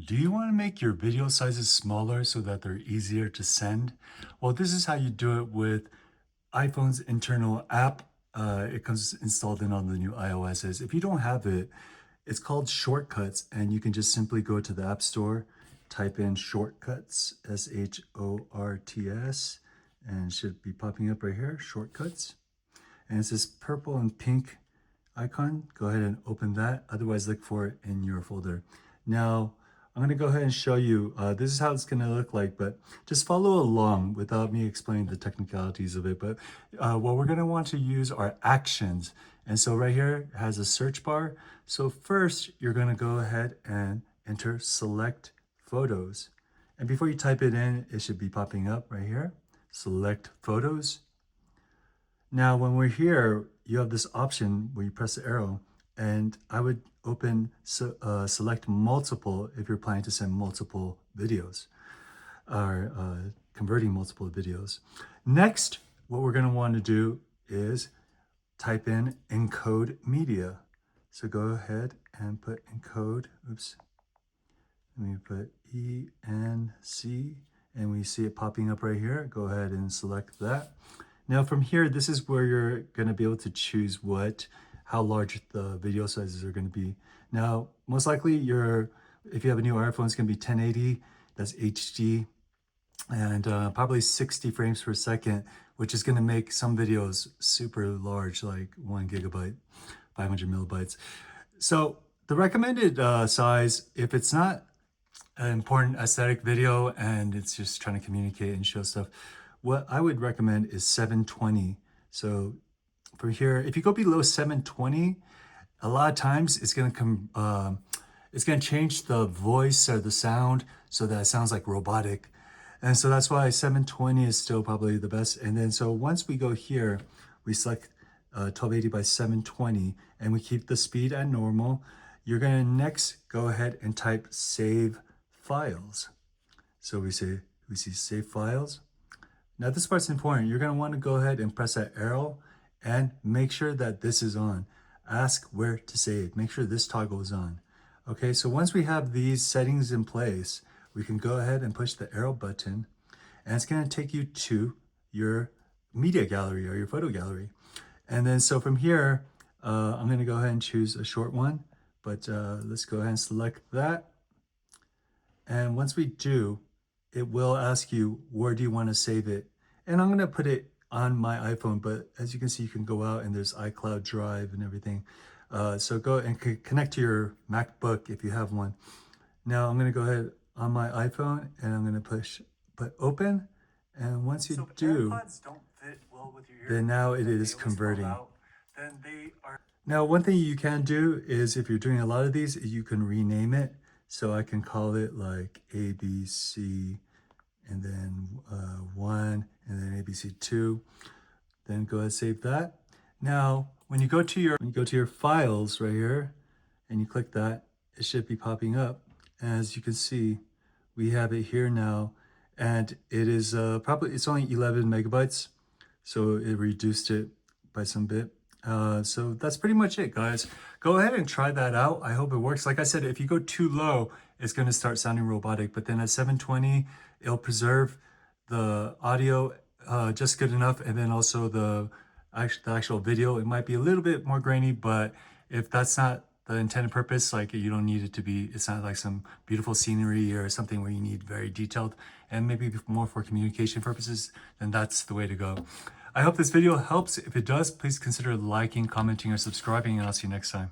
Do you want to make your video sizes smaller so that they're easier to send? Well, this is how you do it with iPhone's internal app. It comes installed in on the new iOSs. If you don't have it, it's called Shortcuts, and you can just simply go to the App Store, type in Shortcuts, Shorts, and it should be popping up right here, Shortcuts. And it's this purple and pink icon. Go ahead and open that. Otherwise, look for it in your folder. Now, I'm going to go ahead and show you, this is how it's going to look like, but just follow along without me explaining the technicalities of it. But what we're going to want to use are actions. And so right here it has a search bar. So first, you're going to go ahead and enter select photos. And before you type it in, it should be popping up right here. Select photos. Now, when we're here, you have this option where you press the arrow, and I would open select multiple if you're planning to send multiple videos or converting multiple videos. Next, what we're going to want to do is type in encode media. So go ahead and put encode, oops, let me put ENC, and we see it popping up right here. Go ahead and select that. Now from here, this is where you're going to be able to choose how large the video sizes are going to be. Now, most likely if you have a new iPhone, it's going to be 1080, that's HD, and probably 60 frames per second, which is going to make some videos super large, like 1 gigabyte, 500 millibytes. So the recommended size, if it's not an important aesthetic video and it's just trying to communicate and show stuff, what I would recommend is 720. So for here, if you go below 720, a lot of times it's going to change the voice or the sound so that it sounds like robotic. And so that's why 720 is still probably the best. And then so once we go here, we select 1280 by 720 and we keep the speed at normal. You're going to next go ahead and type save files. So we see save files. Now this part's important. You're going to want to go ahead and press that arrow and make sure that this is on. Ask where to save. Make sure this toggle is on. Okay, so once we have these settings in place, we can go ahead and push the arrow button, and it's going to take you to your media gallery or your photo gallery. And then so from here, I'm going to go ahead and choose a short one, but let's go ahead and select that. And once we do, it will ask you, where do you want to save it? And I'm going to put it on my iPhone, but as you can see, you can go out and there's iCloud Drive and everything. So go and connect to your MacBook if you have one. Now I'm going to go ahead on my iPhone and I'm going to put open. And once you do, AirPods don't fit well with your then now it is converting. Now, one thing you can do is if you're doing a lot of these, you can rename it. So I can call it like ABC and then 1 and then ABC 2. Then go ahead and save that. Now, when you go to your files right here and you click that, it should be popping up. As you can see, we have it here now, and it is it's only 11 megabytes. So it reduced it by some bit. So that's pretty much it, guys. Go ahead and try that out. I hope it works. Like I said, if you go too low, it's going to start sounding robotic. But then at 720, it'll preserve the audio just good enough. And then also the actual video, it might be a little bit more grainy. But if that's not the intended purpose, like you don't need it to be, it's not like some beautiful scenery or something where you need very detailed and maybe more for communication purposes, then that's the way to go. I hope this video helps. If it does, please consider liking, commenting, or subscribing, and I'll see you next time.